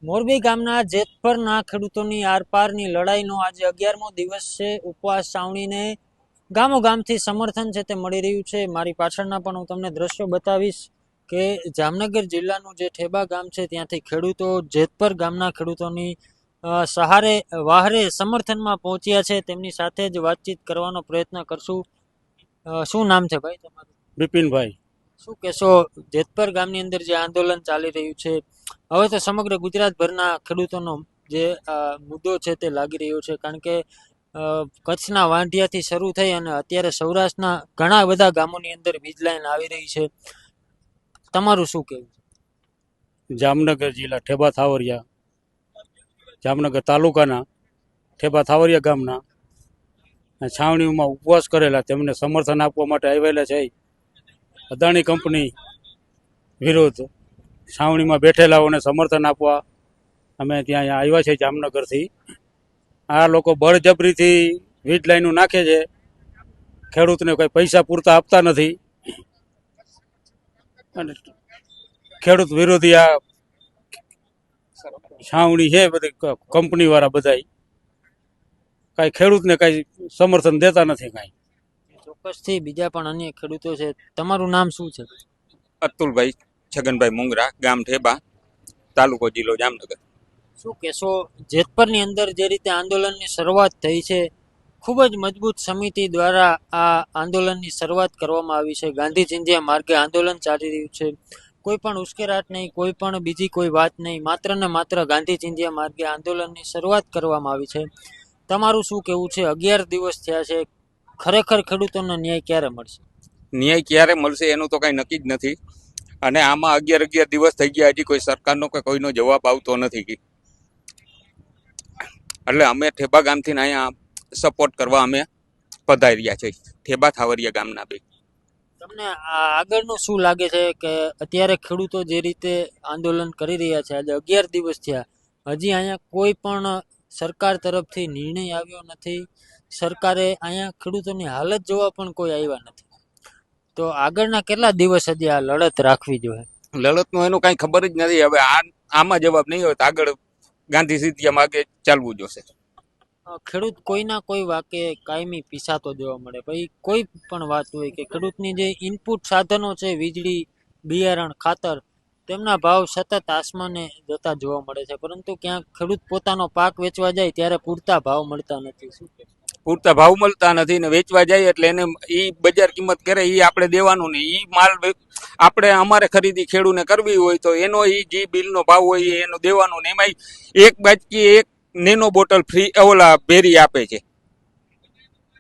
મોરબી ગામના જેતપરના ખેડૂતોની આરપારની લડાઈનો આજે 11મો દિવસ છે. ઉપવાસ છાવણીને ગામો ગામથી સમર્થન છે તે મળી રહ્યું છે. મારી પાછળના પણ હું તમને દ્રશ્યો બતાવીશ કે જામનગર જિલ્લાનું જે ઠેબા ગામ છે ત્યાંથી ખેડૂતો જેતપર ગામના ખેડૂતોની સહારે વાહરે સમર્થનમાં પહોંચ્યા છે. તેમની સાથે જ વાતચીત કરવાનો પ્રયત્ન કરશું. શું નામ છે ભાઈ તમારું? બિપિનભાઈ. શું કહેશો, જેતપર ગામની અંદર જે આંદોલન ચાલી રહ્યું છે, હવે તો સમગ્ર ગુજરાતભરના ખેડૂતોનો જે મુદ્દો છે તે લાગી રહ્યો છે, કારણ કે કચ્છના વાંઢિયાથી શરૂ થઈ અને અત્યારે સૌરાષ્ટ્રના ઘણા બધા ગામોની અંદર વીજ લાઈન આવી રહી છે. તમારું શું કહેવું? જામનગર જિલ્લા ઠેબા થાવરિયા, જામનગર તાલુકાના ઠેબા થાવરિયા ગામના છાવણીમાં ઉપવાસ કરેલા તેમને સમર્થન આપવા માટે આવેલા છે. અદાણી કંપની વિરુદ્ધ છાવણીમાં બેઠેલાઓને સમર્થન આપવા અમે ત્યાં આવ્યા છે જામનગરથી. આ લોકો બળજબરીથી વીજ લાઈનો નાખે છે, ખેડૂતને કોઈ પૈસા પૂરતા આપતા નથી અને ખેડૂત વિરોધી આ છાવણી છે બધી કંપની વાળા બધા કાંઈ ખેડૂતને કાંઈ સમર્થન દેતા નથી કાંઈ. ચોક્કસથી બીજા પણ અન્ય ખેડૂતો છે. તમારું નામ શું છે? અતુલભાઈ છગનભાઈ મુંગરા, ગામ ઠેબા, તાલુકો જિલ્લો જામનગર. શું કહેશો, જેતપરની અંદર જે રીતે આંદોલનની શરૂઆત થઈ છે, ખૂબ જ મજબૂત સમિતિ દ્વારા આ આંદોલનની શરૂઆત કરવામાં આવી છે. ગાંધી ચિંધ્યા માર્ગે આંદોલન ચાલી રહ્યું છે. કોઈ પણ ઉશ્કેરાટ નહીં, કોઈ પણ બીજી કોઈ વાત નહીં, માત્ર ને માત્ર ગાંધી ચિંધ્યા માર્ગે આંદોલનની શરૂઆત કરવામાં આવી છે. તમારું શું કહેવું છે? 11 દિવસ થયા છે. ખરેખર ખેડૂતોનો ન્યાય ક્યારે મળશે? ન્યાય ક્યારે મળશે એનું તો કઈ નક્કી જ નથી. અને આમાં 11 દિવસ થઈ ગયા, હજી કોઈ સરકારનો કે કોઈનો જવાબ આવતો નથી. એટલે અમે ઠેબા ગામથી અહીંયા સપોર્ટ કરવા અમે પધાર્યા છે, ઠેબા થાવરિયા ગામના બે. તમને આગળનું શું લાગે છે કે અત્યારે ખેડૂતો જે રીતે આંદોલન કરી રહ્યા છે, આજે 11 દિવસ થયા, હજી અહીંયા કોઈ પણ સરકાર તરફથી નિર્ણય આવ્યો નથી. સરકારે અહીંયા ખેડૂતોની હાલત જોવા પણ કોઈ આવ્યા નથી. તો આગળના કેટલા દિવસ હજી આ લડત રાખવી જોઈએ? લડતનું એનું કાંઈ ખબર જ નથી. હવે આમાં જવાબ નહીં હોય તો આગળ ગાંધી ચિંધ્યા માર્ગે ચાલવું જોશે. ખેડૂત કોઈના કોઈ વાકે કાયમી પીસાતો જોવા મળે. ભાઈ કોઈ પણ વાત હોય કે ખેડૂતની જે ઇનપુટ સાધનો છે, વીજળી, બિયારણ, ખાતર, તેમના ભાવ સતત આસમાને જતા જોવા મળે છે, પરંતુ ક્યાંક ખેડૂત પોતાનો પાક વેચવા જાય ત્યારે પૂરતા ભાવ મળતા નથી. શું પૂરતા ભાવ મળતા નથી ને વેચવા જાય એટલે એને ઈ બજાર કિંમત કરે ઈ આપણે દેવાનું નહીં. ઈ માલ આપણે અમારે ખરીદી ખેડૂને કરવી હોય તો એનો ઈ જે બિલનો ભાવ હોય એનો દેવાનો ને એમાં એક બાજકી એક નેનો બોટલ ફ્રી ઓલા બેરી આપે છે.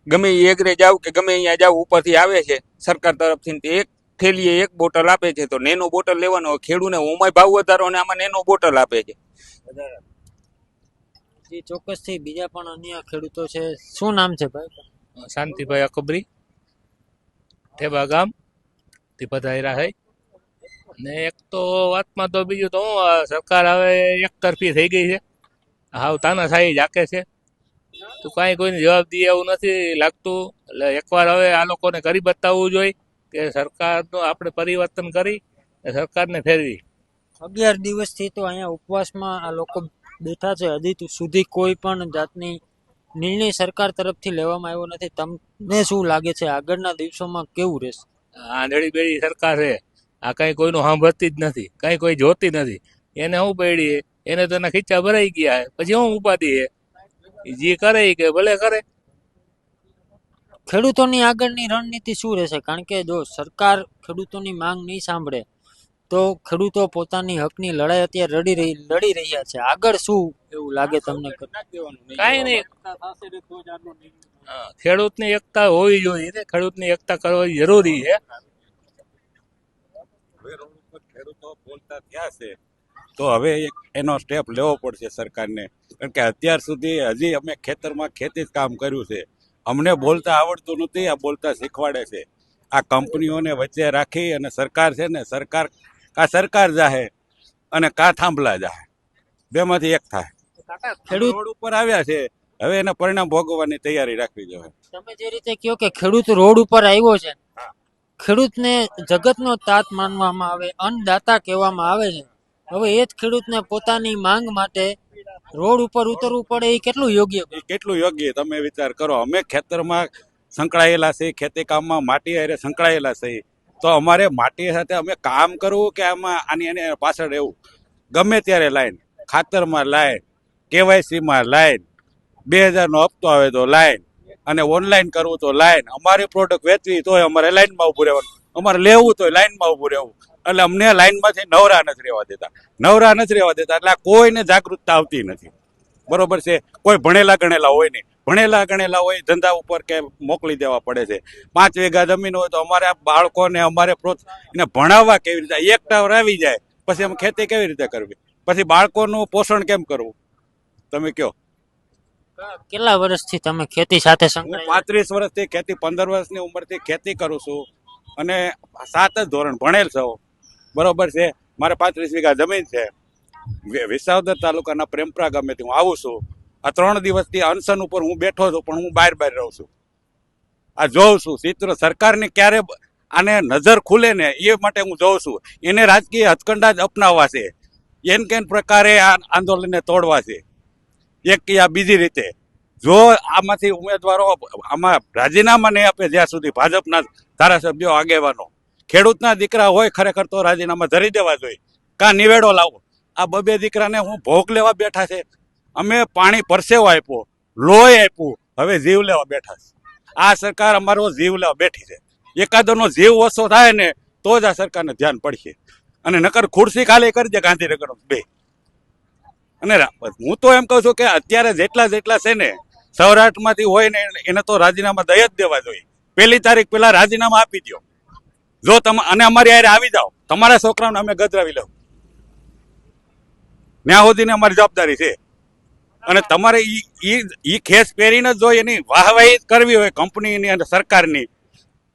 ગમે એ એગરે જાવ કે ગમે અહીંયા જાવ ઉપરથી આવે છે સરકાર તરફથી, એક થેલીએ એક બોટલ આપે છે. તો નેનો બોટલ લેવાનો, ખેડૂને ઓમાય ભાવ વધારો અને આમાં નેનો બોટલ આપે છે. ચોક્કસથી બીજા પણ અન્ય ખેડૂતો છે. શું નામ છે ભાઈ? શાંતિભાઈ અકબરી, ઠેબા ગામ થી પધાર્યા છે. ને એક તો વાતમાં તો બીજું તો સરકાર હવે એક તરફી થઈ ગઈ છે, હાવ તાનાશાહી જાકે છે. તો કાંઈ કોઈને જવાબ દે એવું નથી લાગતું. એટલે એકવાર હવે આ લોકોને કરી બતાવવું જોઈએ કે સરકારનું આપણે પરિવર્તન કરી સરકારને ફેરવી. 11 દિવસથી તો અહીંયા ઉપવાસમાં આ લોકો બેઠા છે. હજી સુધી કોઈ પણ જાતની નિર્ણય સરકાર તરફથી લેવામાં આવ્યો નથી. તમને શું લાગે છે આગળના દિવસોમાં કેવું રહેશે? આંધળી બેડી સરકાર છે, આ કાંઈ કોઈનું સાંભળતી જ નથી, કાંઈ કોઈ જોતી નથી. એને શું પડી, એને તો એના ખીચા ભરાઈ ગયા, પછી શું ઉપાધિ છે? જે કરે કે ભલે કરે. ખેડૂતોની આગળની રણનીતિ શું રહેશે? કારણ કે જો સરકાર ખેડૂતોની માંગ નહીં સાંભળે તો ખેડૂતો પોતાની હકની લડાઈ અત્યારે લડી રહ્યા છે. આગળ શું એવું લાગે તમને? કાંઈ નહીં, ખેડૂતની એકતા હોવી જોઈએ ને, ખેડૂતની એકતા કરવી જરૂરી છે. ખેડૂતો બોલતા થયા છે તો હવે એનો સ્ટેપ લેવો પડશે સરકારને. કારણ કે અત્યાર સુધી હજી અમે ખેતરમાં ખેતી જ કામ કર્યું છે, અમને બોલતા આવડતું નથી, આ બોલતા શીખવાડે છે. આ કંપનીઓને વચ્ચે રાખી અને સરકાર છે ને, સરકાર જાહે અને કા થાંભલા જાહે, બેમાંથી એક થાય. ખેડૂત રોડ ઉપર આવ્યા છે, હવે એના પરિણામ ભોગવવાની તૈયારી રાખવી જોઈએ. તમે જે રીતે કહો કે ખેડૂત રોડ ઉપર આવ્યો છે, ખેડૂતને જગતનો તાત માનવામાં આવે, અન્નદાતા કહેવામાં આવે છે, હવે એ જ ખેડૂતને પોતાની માંગ માટે રોડ ઉપર ઉતરવું પડે એ કેટલું યોગ્ય? એ કેટલું યોગ્ય તમે વિચાર કરો. અમે ખેતરમાં સંકળાયેલા છે, ખેતી કામમાં માટી હારે સંકળાયેલા છે, તો અમારે માટી સાથે અમે કામ કરવું કે આમાં આની પાછળ રહેવું? ગમે ત્યારે લાઈન, ખાતરમાં લાઈન, કેવાયસીમાં લાઈન, 2000 નો હપ્તો આવે તો લાઈન, અને ઓનલાઈન કરવું તો લાઈન. અમારી પ્રોડક્ટ વેચવી તોય અમારે લાઈનમાં ઉભું રહેવાનું, અમારે લેવું તોય લાઈનમાં ઉભું રહેવું. એટલે અમને લાઈનમાંથી નવરા નથી રહેવા દેતા. એટલે આ કોઈને જાગૃતતા આવતી નથી. બરોબર છે. કોઈ ભણેલા ગણેલા હોય નહીં. ભણેલા ગણેલા હોય ધંધા ઉપર કે મોકલી દેવા પડે છે. 5 વીઘા જમીન હોય તો અમારે બાળકોને અમારે એને ભણાવવા કેવી રીતે? એક ટાવર આવી જાય પછી અમે ખેતી કેવી રીતે કરવી? પછી બાળકોનું પોષણ કેમ કરવું? તમે કયો. કેટલા વર્ષથી તમે ખેતી સાથે હું સંકળાયેલા? 35 વર્ષથી ખેતી, 15 વર્ષની ઉંમરથી ખેતી કરું છું અને 7 જ ધોરણ ભણેલ છું. બરોબર છે. મારે 35 વીઘા જમીન છે. વિસાવદર તાલુકાના પ્રેમપરા ગામેથી હું આવું છું. આ 3 દિવસથી અનશન ઉપર હું બેઠો છું, પણ હું બહાર રહું છું. આ જોઉં છું ચિત્ર. સરકારની ક્યારે આને નજર ખુલે ને એ માટે હું જોઉં છું. એને રાજકીય હથકંડા જ અપનાવવા છે. કેન પ્રકારે આ આંદોલનને તોડવા છે. એક કે આ બીજી રીતે. જો આમાંથી ઉમેદવારો આમાં રાજીનામા નહીં આપે જ્યાં સુધી, ભાજપના ધારાસભ્યો, આગેવાનો, ખેડૂતના દીકરા હોય ખરેખર તો રાજીનામા ધરી દેવા જોઈએ. કાં નિવેડો લાવો. આ 2 દીકરાને હું ભોગ લેવા બેઠા છે. અમે પાણી પરસેવો આપ્યો, લોહી આપ્યું, હવે જીવ લેવા બેઠા છે. આ સરકાર અમારો જીવ લેવા બેઠી છે. એકાદોનો જીવ ઓછો થાય ને તો જ આ સરકારને ધ્યાન પડશે. અને નકર ખુરશી ખાલી કરી દે ગાંધીનગર બે. અને હું તો એમ કહું છું કે અત્યારે જેટલા છે ને સૌરાષ્ટ્રમાંથી હોય ને એને તો રાજીનામા દઈ જ દેવા જોઈએ. 1 તારીખ પહેલા રાજીનામા આપી દો. જો તમે અને અમારી હારે આવી જાઓ, તમારા છોકરાઓને અમે ગજરાવી લઉં. ત્યાં સુધીની અમારી જવાબદારી છે. અને તમારે ઈ ખેસ પહેરીને જો એની વાહવાહી કરવી હોય કંપનીની અને સરકારની,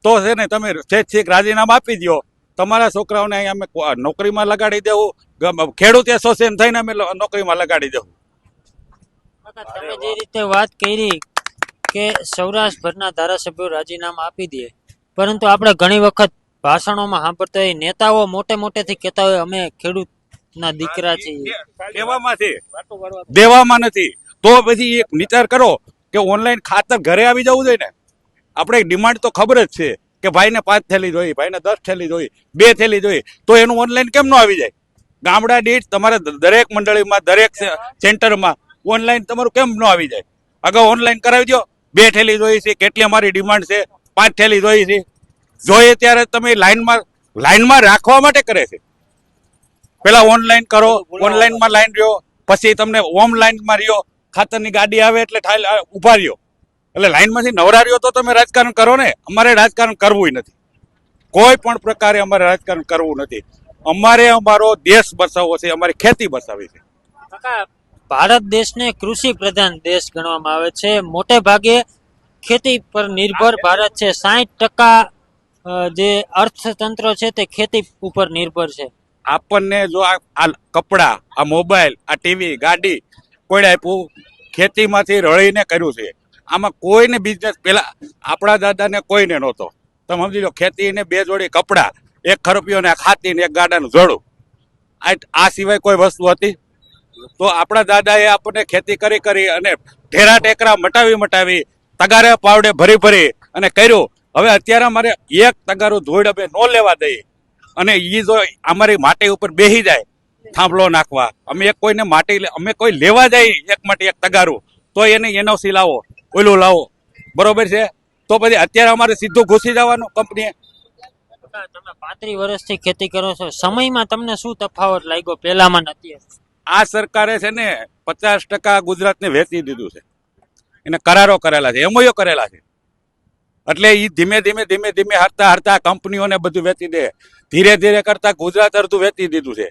તો છે ને તમે છેક રાજીનામા આપી દો. તમારા છોકરાઓને અહીંયા અમે નોકરીમાં લગાડી દેવું. ખેડૂત એસોસિએશન થઈને અમે નોકરીમાં લગાડી દેવું. તમે જે રીતે વાત કરી કે સૌરાષ્ટ્રભરના ધારાસભ્યો રાજીનામા આપી દે, પરંતુ આપણે ઘણી વખત ભાષણોમાં સાંભળતા હોય નેતાઓ મોટેથી કહેતા હોય અમે ખેડૂતના દીકરા છીએ. દેવામાં નથી. તો પછી એક વિચાર કરો કે ઓનલાઈન ખાતર ઘરે આવી જવું જોઈએ ને. આપણે ડિમાન્ડ તો ખબર જ છે કે ભાઈને 5 થેલી જોઈએ, ભાઈને 10 થેલી જોઈએ, 2 થેલી જોઈએ, તો એનું ઓનલાઈન કેમ ન આવી જાય? ગામડા દીઠ તમારે દરેક મંડળીમાં, દરેક સેન્ટરમાં ઓનલાઈન તમારું કેમ ન આવી જાય? અગાઉ ઓનલાઈન કરાવી દો. 2 થેલી જોઈએ છે, કેટલી અમારી ડિમાન્ડ છે, 5 થેલી જોઈએ છે. જોઈએ ત્યારે તમે લાઈનમાં રાખવા માટે કરે છે. પેલા ઓનલાઈન કરો, ઓનલાઈનમાં લાઈન રહ્યો, પછી તમને ઓનલાઈનમાં રહ્યો, ખાતરની ગાડી આવે એટલે ઉભા રહ્યો. એટલે લાઈનમાંથી નવરા રહ્યો તો તમે રાજકારણ કરો ને. અમારે રાજકારણ કરવું નથી. કોઈ પણ પ્રકારે અમારે રાજકારણ કરવું નથી. અમારે અમારો દેશ બચાવવો છે, અમારી ખેતી બચાવવી છે. ભારત દેશને કૃષિ પ્રધાન દેશ ગણવામાં આવે છે. મોટે ભાગે ખેતી પર નિર્ભર ભારત છે. 60% જે અર્થતંત્ર છે તે ખેતી ઉપર નિર્ભર છે. આપણને જો આ કપડા, આ મોબાઈલ, આ ટીવી, ગાડી કોઈ આપ્યું ખેતીમાંથી રળીને કર્યું છે. આમાં કોઈને બિઝનેસ પેલા આપણા દાદાને કોઈને નહોતો. તમે સમજી લો, ખેતીને 2 જોડી કપડા, 1 ખરપિયો ને ખાતી ને 1 ગાડાનું જોડું, આ સિવાય કોઈ વસ્તુ હતી? તો આપણા દાદાએ આપણને ખેતી કરી અને ઢેરા ટેકરા મટાવી તગારે પાવડે ભરી અને કર્યું. હવે અત્યારે અમારે 1 તગારું ધોઈડ અમે ન લેવા દઈએ અને એ જો અમારી માટી ઉપર બેસી જાય થાંભલો નાખવા, અમે કોઈને માટી અમે કોઈ લેવા જાય 1 માટે 1 તગારું, તો એને એનઓસી લાવો, ઓલું લાવો. બરોબર છે. તો પછી અત્યારે અમારે સીધું ઘૂસી જવાનું કંપનીએ. તમે 35 વર્ષથી ખેતી કરો છો, સમયમાં તમને શું તફાવત લાગ્યો પહેલામાં અત્યારે? આ સરકારે છે ને 50% ગુજરાતને વેચી દીધું છે. એને કરારો કરેલા છે, એમઓયુ કરેલા છે. એટલે એ ધીમે હરતા કંપનીઓને બધું વેચી દે. ધીરે કરતા ગુજરાત અડધું વેચી દીધું છે.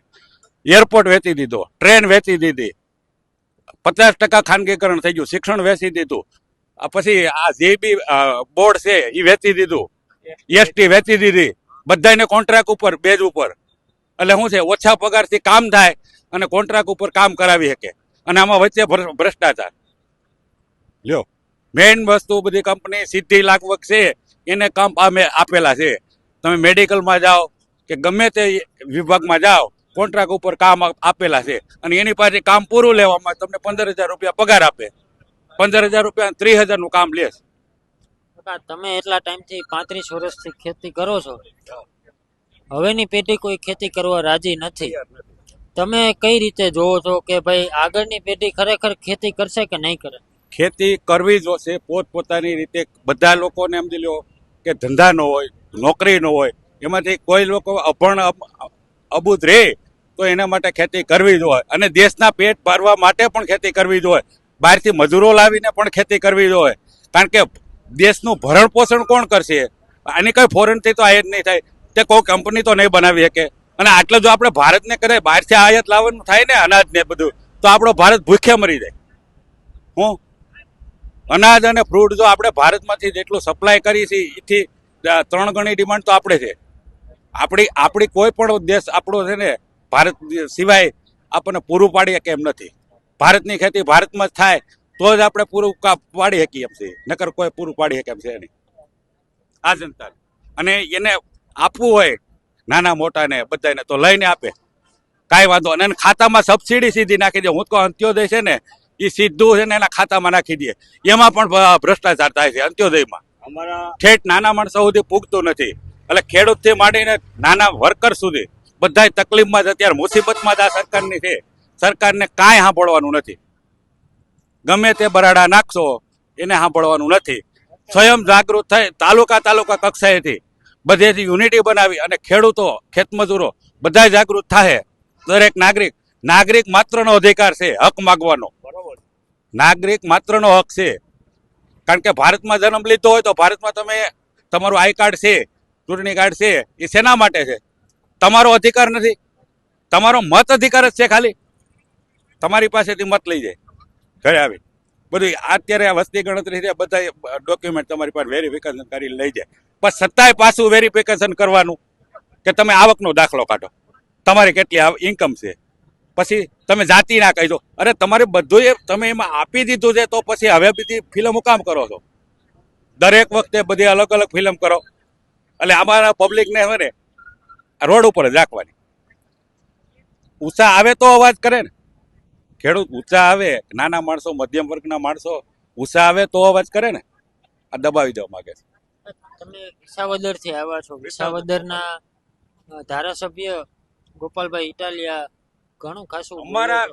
એરપોર્ટ વેચી દીધો, ટ્રેન વેચી દીધી, 50% ખાનગીકરણ થઈ ગયું, શિક્ષણ વેચી દીધું. પછી આ જે બી બોર્ડ છે એ વેચી દીધું, એસટી વેચી દીધી. બધાને કોન્ટ્રાક્ટ ઉપર, બેઝ ઉપર. એટલે શું છે, ઓછા પગારથી કામ થાય અને કોન્ટ્રાક્ટ ઉપર કામ કરાવી શકે. અને આમાં વચ્ચે ભ્રષ્ટાચાર. લ્યો, મેઇન વસ્તુ બધી કંપની સીધી લાગવક છે એને કામ આપેલા છે. તમે મેડિકલમાં જાઓ કે ગમે તે વિભાગમાં જાઓ, કોન્ટ્રાક્ટ ઉપર કામ આપેલા છે અને એની પાસે કામ પૂરું લેવામાં તમને 15,000 રૂપિયા પગાર આપે, 15,000 રૂપિયા 30,000 નું કામ લેશ. કાકા, તમે એટલા ટાઈમથી 35 વર્ષથી ખેતી કરો છો, હવેની પેઢી કોઈ ખેતી કરવા રાજી નથી. તમે કઈ રીતે જોવો છો કે ભાઈ આગળની પેઢી ખરેખર ખેતી કરશે કે નહીં કરે? ખેતી કરવી જોશે પોતપોતાની રીતે. બધા લોકોને એમ લ્યો કે ધંધા ન હોય, નોકરી ન હોય, એમાંથી કોઈ લોકો અભણ અબૂધ રહે તો એના માટે ખેતી કરવી જોઈએ અને દેશના પેટ ભરવા માટે પણ ખેતી કરવી જોઈએ. બહારથી મજૂરો લાવીને પણ ખેતી કરવી જોઈએ, કારણ કે દેશનું ભરણ પોષણ કોણ કરશે? આની કઈ ફોરેનથી તો આયાત નહીં થાય, તે કોઈ કંપની તો નહીં બનાવી શકે. અને આટલું જો આપણે ભારતને કરે, બહારથી આયાત લાવવાનું થાય ને અનાજ ને બધું, તો આપણો ભારત ભૂખ્યા મરી જાય. હું અનાજ અને ફ્રૂટ જો આપણે ભારતમાંથી જેટલું સપ્લાય કરી છે એથી 3 ગણી ડિમાન્ડ તો આપણે છે. આપણી કોઈ પણ દેશ આપણો છે ને ભારત સિવાય આપણને પૂરું પાડી શકે એમ નથી. ભારતની ખેતી ભારતમાં જ થાય તો જ આપણે પૂરું પાડી શકીએ એમ છે, નકર કોઈ પૂરું પાડી શકે એમ છે નહીં આ જનતા. અને એને આપવું હોય નાના મોટાને બધાને તો લઈને આપે, કાંઈ વાંધો નહીં. અને ખાતામાં સબસિડી સીધી નાખી દે. હું તો અંત્યોદય છે ને એ સીધું છે ને એના ખાતામાં નાખી દે. એમાં પણ ભ્રષ્ટાચાર થાય છે અંત્યોદયમાં. ઠેઠ નાના માણસો સુધી પૂગતું નથી. એટલે ખેડૂતથી માંડીને નાના વર્કર સુધી બધા તકલીફમાં જ અત્યારે મુસીબતમાં જ આ સરકારની છે. સરકારને કાંઈ સાંભળવાનું નથી. ગમે તે બરાડા નાખશો એને સાંભળવાનું નથી. સ્વયં જાગૃત થઈ તાલુકા કક્ષાએથી બધેથી યુનિટી બનાવી અને ખેડૂતો, ખેતમજૂરો બધા જાગૃત થાય. દરેક નાગરિક માત્રનો અધિકાર છે હક માગવાનો. નાગરિક માત્રનો હક છે. કારણ કે ભારતમાં જન્મ લીધો હોય તો ભારતમાં તમે તમારું આઈ કાર્ડ છે, ચૂંટણી કાર્ડ છે, એ શેના માટે છે? તમારો અધિકાર નથી. તમારો મત અધિકાર જ છે. ખાલી તમારી પાસેથી મત લઈ જાય ઘરે આવી. બધું અત્યારે આ વસ્તી ગણતરી છે, બધા ડોક્યુમેન્ટ તમારી પાસે વેરિફિકેશન કરી લઈ જાય. પણ છતાંય પાછું વેરિફિકેશન કરવાનું કે તમે આવકનો દાખલો કાઢો, તમારી કેટલી ઇન્કમ છે. પછી તમે જાતિ ના કહી દો. અરે તમારે બધું એ તમે એમાં આપી દીધું છે તો પછી હવે બીજી ફિલ્મ કામ કરો છો? દરેક વખતે બધી અલગ અલગ ફિલ્મ કરો. એટલે અમારા પબ્લિકને હવે ને રોડ ઉપર જ રાખવાની. ઊંચા આવે તો અવાજ કરે ને. ખેડૂત ઊંચા આવે, નાના માણસો, મધ્યમ વર્ગના માણસો ઊંચા આવે તો અવાજ કરે ને. આ દબાવી દેવા માંગે છે. તમે વિસાવદર થી આવ્યા છો, વિસાવદરના ધારાસભ્ય ગોપાલભાઈ ઇટાલિયા ઘણું ખાસું અમારા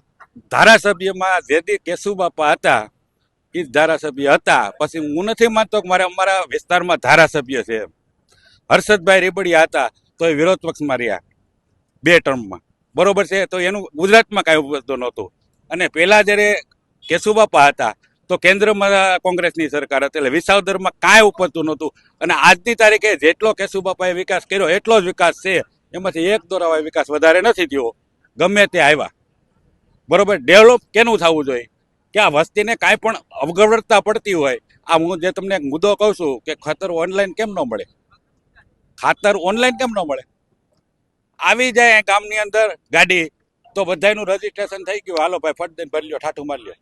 ધારાસભ્યમાં જેદી કેશુબાપા હતા એ જ ધારાસભ્ય હતા. પછી હું નથી માનતો કે અમારા વિસ્તારમાં ધારાસભ્ય છે. હર્ષદભાઈ રીબડિયા હતા તો એ વિરોધ પક્ષમાં રહ્યા 2 ટર્મમાં, બરોબર છે. તો એનું ગુજરાતમાં કાંઈ ઉપજતું નહોતું. અને પહેલા જ્યારે કેશુબાપા હતા તો કેન્દ્રમાં કોંગ્રેસની સરકાર હતી, એટલે વિસાવદરમાં કાંઈ ઉપજતું નહોતું. અને આજની તારીખે જેટલો કેશુબાપાએ વિકાસ કર્યો એટલો જ વિકાસ છે. એમાંથી એક દોરાવાય વિકાસ વધારે નથી થયો, ગમે તે આવ્યા. બરોબર, ડેવલપ કેનું થવું જોઈએ કે આ વસ્તીને કાંઈ પણ અવગવડતા પડતી હોય. આ હું જે તમને એક મુદ્દો કહું છું કે ખાતર ઓનલાઈન કેમ ન મળે? ખાતર ઓનલાઈન કેમ ન મળે? આવી જાય ગામની અંદર ગાડી તો બધાનું રજીસ્ટ્રેશન થઈ ગયું, હાલો ભાઈ ફટ દઈને ભરી લ્યો, ઠાઠું મારી લ્યો.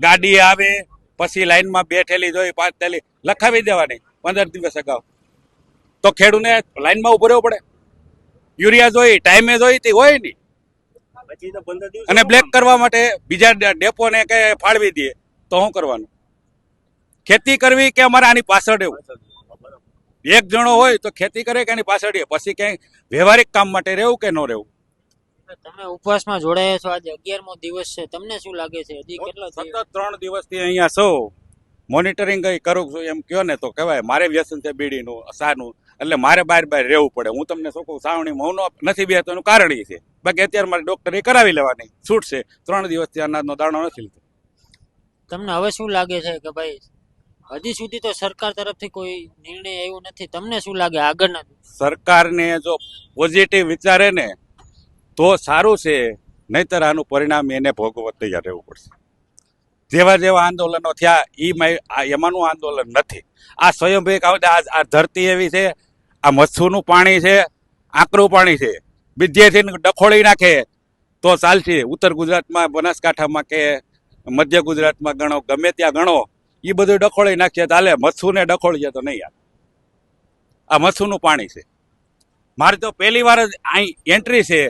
ગાડી આવે પછી લાઈનમાં 2 થેલી જોઈ, 5 થેલી લખાવી દેવાની 15 દિવસ અગાઉ. તો ખેડૂને લાઈનમાં ઉભો રહેવું પડે. યુરિયા જોઈ ટાઈમે જોઈ તે હોય નહીં. અને બ્લેક કરવા માટે બીજા ડેપોને કે ફાળવી દે તો શું કરવાનું? ખેતી કરવી કે અમારે આની પાછળ રહેવું? એક જણો હોય તો ખેતી કરે કે એની પાછળ રહે, પછી ક્યાંય વ્યવહારિક કામ માટે રહેવું કે ન રહેવું? તમે ઉપવાસમાં જોડાયા છો, આજે 11મો દિવસ છે, તમને શું લાગે છે હજી કેટલો સતત 3 દિવસથી અહીંયા છો, મોનિટરિંગ કરું છું એમ કયો ને તો કહેવાય. મારે વ્યસન છે બીડીનું, સાનું, એટલે મારે બહાર રહેવું પડે. હું તમને શું કહું, સાવણીમાં હું નથી બેસતો એનું કારણ એ છે. બાકી અત્યારે મારે ડોક્ટરે કરાવી લેવાની છૂટ છે. 3 દિવસથી અનાજનો દાણો નથી લીધો. તમને હવે શું લાગે છે કે ભાઈ હજી સુધી તો સરકાર તરફથી કોઈ નિર્ણય આવ્યો નથી, તમને શું લાગે આગળના? સરકારને જો પોઝિટિવ વિચારે ને તો સારું છે, નહીતર આનું પરિણામ એને ભોગવવા તૈયાર રહેવું પડશે. જેવા આંદોલનો થયા એમાંનું આંદોલન નથી. આ સ્વયંભૂ આ ધરતી એવી છે, આ મચ્છુનું પાણી છે, આકરું પાણી છે. વિદ્યાર્થીને ડખોળી નાખે તો ચાલશે. ઉત્તર ગુજરાતમાં, બનાસકાંઠામાં કે મધ્ય ગુજરાતમાં ગણો, ગમે ત્યાં ગણો, એ બધું ડખોળી નાખીએ ચાલે. મચ્છુને ડખોળીએ તો નહીં. આ મચ્છુનું પાણી છે. મારે તો પહેલી વાર જ અહીં એન્ટ્રી છે.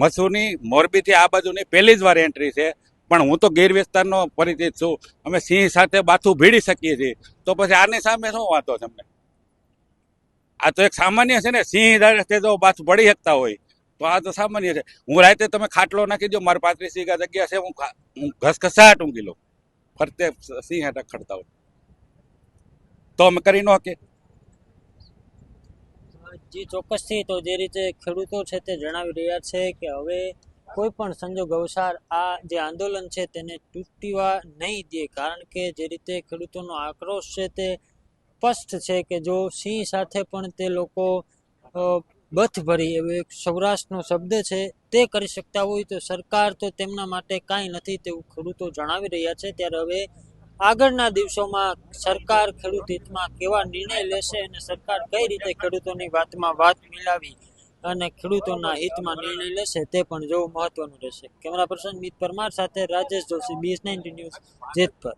મસૂની મોરબીથી આ બાજુની પહેલી જ વાર એન્ટ્રી છે, પણ હું તો ગીર વિસ્તારનો પરિચિત છું. અમે સિંહ સાથે બાથું ભીડી શકીએ છીએ, તો પછી આની સામે શું વાંધો છે અમને? આ તો એક સામાન્ય છે ને, સિંહ સાથે જો બાથું ભળી શકતા હોય તો આ તો સામાન્ય છે. હું રાતે તમે ખાટલો નાખી દો, મારી 35 વીઘા જગ્યા છે, હું ઘસઘસાટ ઊંઘી લઉં. ફરતે સિંહ રખડતા હોય તો અમે કરી ન શકીએ? જી ચોક્કસથી. તો જે રીતે ખેડૂતો છે તે જણાવી રહ્યા છે કે હવે કોઈ પણ સંજોગ અવસાર આ જે આંદોલન છે તેને તૂટવા નહીં દે, કારણ કે જે રીતે ખેડૂતોનો આક્રોશ છે તે સ્પષ્ટ છે કે જો સિંહ સાથે પણ તે લોકો બથ ભરી એવો એક સૌરાષ્ટ્રનો શબ્દ છે તે કરી શકતા હોય તો સરકાર તો તેમના માટે કાંઈ નથી તેવું ખેડૂતો જણાવી રહ્યા છે. ત્યારે હવે આગળના દિવસોમાં સરકાર ખેડૂત હિતમાં કેવા નિર્ણય લેશે અને સરકાર કઈ રીતે ખેડૂતોની વાતમાં વાત મિલાવી અને ખેડૂતોના હિતમાં નિર્ણય લેશે તે પણ જોવું મહત્વનું રહેશે. કેમેરા પર્સન મિત પરમાર સાથે રાજેશ જોશી, BS19 ન્યૂઝ, જેતપુર.